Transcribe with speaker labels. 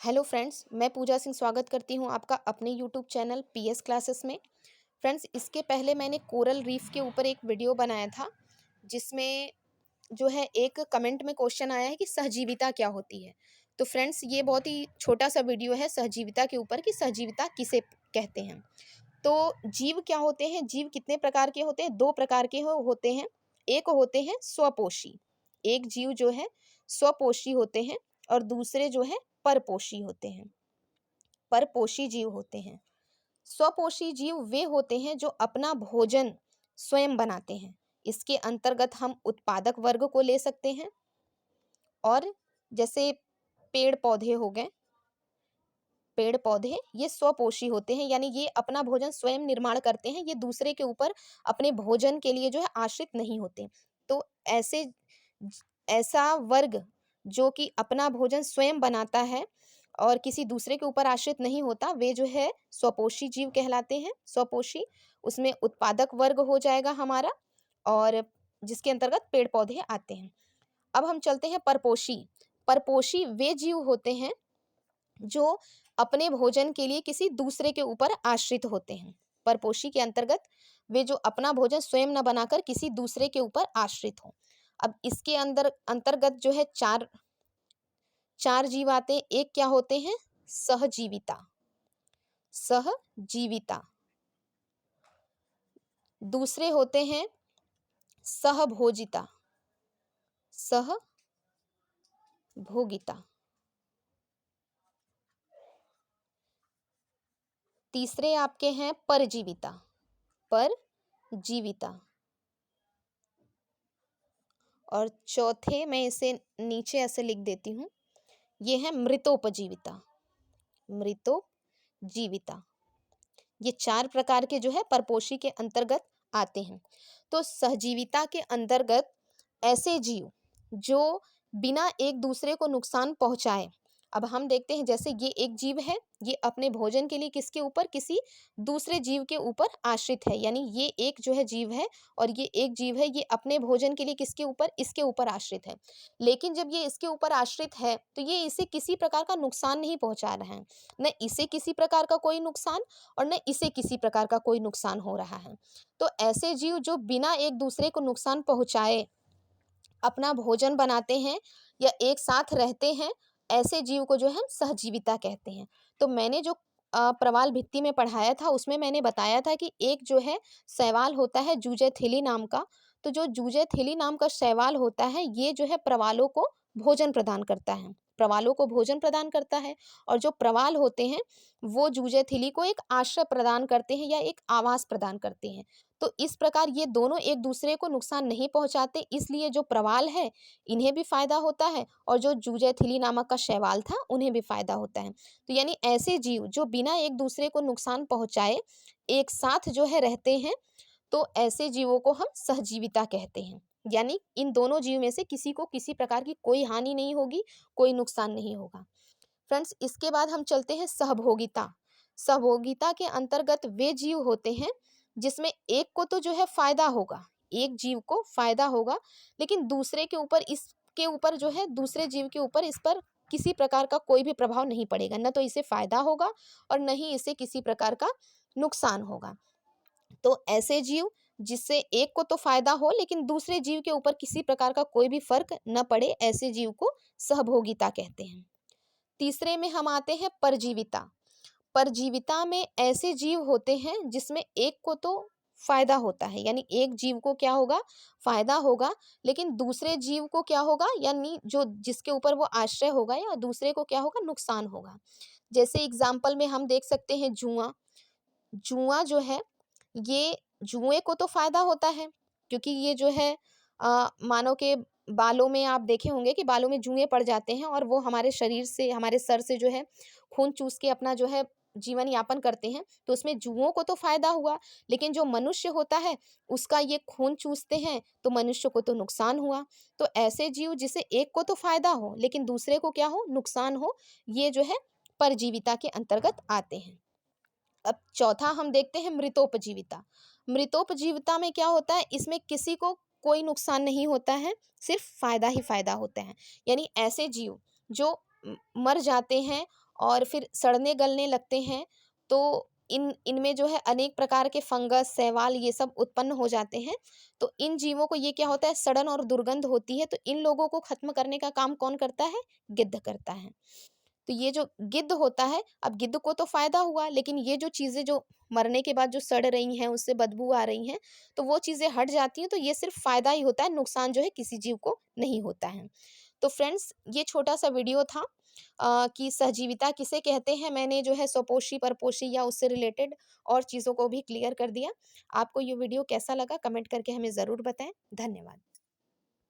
Speaker 1: Hello friends, मैं पूजा सिंह स्वागत करती हूँ आपका अपने यूट्यूब चैनल पीएस क्लासेस में। फ्रेंड्स, इसके पहले मैंने कोरल रीफ के ऊपर एक वीडियो बनाया था, जिसमें जो है एक कमेंट में क्वेश्चन आया है कि सहजीविता क्या होती है। तो फ्रेंड्स, ये बहुत ही छोटा सा वीडियो है सहजीविता के ऊपर कि सहजीविता किसे कहते हैं। तो जीव क्या होते हैं, जीव कितने प्रकार के होते हैं? दो प्रकार के होते हैं। एक होते हैं स्वपोषी, एक जीव जो है स्वपोषी होते हैं, और दूसरे जो है परपोषी होते हैं। परपोषी जीव होते हैं। स्वपोषी जीव वे होते हैं जो अपना भोजन स्वयं बनाते हैं। इसके अंतर्गत हम उत्पादक वर्ग को ले सकते हैं, और जैसे पेड़ पौधे हो गए, पेड़ पौधे ये स्वपोषी होते हैं, यानी ये अपना भोजन स्वयं निर्माण करते हैं, ये दूसरे के ऊपर अपने भोजन के लिए जो है आश्रित नहीं होते। तो ऐसे ऐसा वर्ग जो कि अपना भोजन स्वयं बनाता है और किसी दूसरे के ऊपर आश्रित नहीं होता, वे जो है स्वपोषी जीव कहलाते हैं। स्वपोषी, उसमें उत्पादक वर्ग हो जाएगा हमारा, और जिसके अंतर्गत पेड़ पौधे आते हैं। अब हम चलते हैं परपोषी। परपोषी वे जीव होते हैं जो अपने भोजन के लिए किसी दूसरे के ऊपर आश्रित होते हैं। परपोषी के अंतर्गत वे जो अपना भोजन स्वयं न बनाकर किसी दूसरे के ऊपर आश्रित हो। अब इसके अंदर अंतर्गत जो है चार चार जीव आते हैं। एक क्या होते हैं? सहजीविता। सहजीविता। दूसरे होते हैं सहभोजिता। सहभोगिता। तीसरे आपके हैं परजीविता। परजीविता। और चौथे, मैं इसे नीचे ऐसे लिख देती हूँ, ये है मृतोपजीविता। मृतोपजीविता। ये चार प्रकार के जो है परपोषी के अंतर्गत आते हैं। तो सहजीविता के अंतर्गत ऐसे जीव जो बिना एक दूसरे को नुकसान पहुंचाए। अब हम देखते हैं, जैसे ये एक जीव है, ये अपने भोजन के लिए किसके ऊपर? किसी दूसरे जीव के ऊपर आश्रित है। यानी ये एक जो है जीव है, और ये एक जीव है, ये अपने भोजन के लिए किसके ऊपर? इसके ऊपर आश्रित है। लेकिन जब ये इसके ऊपर आश्रित है, तो ये इसे किसी प्रकार का नुकसान नहीं पहुंचा रहा है। न इसे किसी प्रकार का कोई नुकसान, और न इसे किसी प्रकार का कोई नुकसान हो रहा है। तो ऐसे जीव जो बिना एक दूसरे को नुकसान पहुंचाए अपना भोजन बनाते हैं या एक साथ रहते हैं, ऐसे जीव को जो है हम सहजीविता कहते हैं। तो मैंने जो प्रवाल भित्ति में पढ़ाया था, उसमें मैंने बताया था कि एक जो है शैवाल होता है जूजेथिली नाम का। तो जो जूजेथिली नाम का शैवाल होता है, ये जो है प्रवालों को भोजन प्रदान करता है। प्रवालों को भोजन प्रदान करता है, और जो प्रवाल होते हैं वो जूजेथिली को एक आश्रय प्रदान करते हैं या एक आवास प्रदान करते हैं। तो इस प्रकार ये दोनों एक दूसरे को नुकसान नहीं पहुंचाते, इसलिए जो प्रवाल है इन्हें भी फायदा होता है, और जो जूजेथिली नामक का शैवाल था उन्हें भी फायदा होता है। तो यानी ऐसे जीव जो बिना एक दूसरे को नुकसान पहुंचाए एक साथ जो है रहते हैं, तो ऐसे जीवों को हम सहजीविता कहते हैं। यानी इन दोनों जीव में से किसी को किसी प्रकार की कोई हानि नहीं होगी, कोई नुकसान नहीं होगा। फ्रेंड्स, इसके बाद हम चलते हैं सहभोगिता। सहभोगिता के अंतर्गत वे जीव होते हैं जिसमें एक को तो जो है फायदा होगा, एक जीव को फायदा होगा, लेकिन दूसरे के ऊपर, इसके ऊपर जो है दूसरे जीव के ऊपर, इस पर किसी प्रकार का कोई भी प्रभाव नहीं पड़ेगा। न तो इसे फायदा होगा और न ही इसे किसी प्रकार का नुकसान होगा। तो ऐसे जीव जिससे एक को तो फायदा हो, लेकिन दूसरे जीव के ऊपर किसी प्रकार का कोई भी फर्क न पड़े, ऐसे जीव को सहभोगिता कहते हैं। तीसरे में हम आते हैं परजीविता। परजीविता में ऐसे जीव होते हैं जिसमें एक को तो फायदा होता है, यानी एक जीव को क्या होगा? फायदा होगा, लेकिन दूसरे जीव को क्या होगा? यानी जो जिसके ऊपर वो आश्रय होगा या दूसरे को क्या होगा? नुकसान होगा। जैसे एग्जाम्पल में हम देख सकते हैं जुआ। जुआ जो है, ये जुए को तो फायदा होता है, क्योंकि ये जो है मानव के बालों में, आप देखे होंगे कि बालों में जुएं पड़ जाते हैं, और वो हमारे शरीर से, हमारे सर से जो है खून चूस के अपना जो है जीवन यापन करते हैं। तो उसमें जुओं को तो फायदा हुआ, लेकिन जो मनुष्य होता है उसका ये खून चूसते हैं, तो मनुष्य को तो नुकसान हुआ। तो ऐसे जीव जिसे एक को तो फायदा हो लेकिन दूसरे को क्या हो? नुकसान हो, ये जो है परजीविता के अंतर्गत आते हैं। अब चौथा हम देखते हैं मृतोपजीविता। मृतोपजीविता में क्या होता है? इसमें किसी को कोई नुकसान नहीं होता है, सिर्फ फायदा ही फायदा होता है। यानी ऐसे जीव जो मर जाते हैं और फिर सड़ने गलने लगते हैं, तो इनमें जो है अनेक प्रकार के फंगस, शैवाल ये सब उत्पन्न हो जाते हैं। तो इन जीवों को ये क्या होता है, सड़न और दुर्गंध होती है, तो इन लोगों को खत्म करने का काम कौन करता है? गिद्ध करता है। तो ये जो गिद्ध होता है, अब गिद्ध को तो फ़ायदा हुआ, लेकिन ये जो चीज़ें जो मरने के बाद जो सड़ रही हैं, उससे बदबू आ रही हैं, तो वो चीज़ें हट जाती हैं, तो ये सिर्फ़ फ़ायदा ही होता है, नुकसान जो है किसी जीव को नहीं होता है। तो फ्रेंड्स, ये छोटा-सा वीडियो था कि सहजीविता किसे कहते हैं, मैंने जो है स्वपोषी, परपोषी या उससे रिलेटेड और चीज़ों को भी क्लियर कर दिया। आपको ये वीडियो कैसा लगा, कमेंट करके हमें ज़रूर बताएँ। धन्यवाद।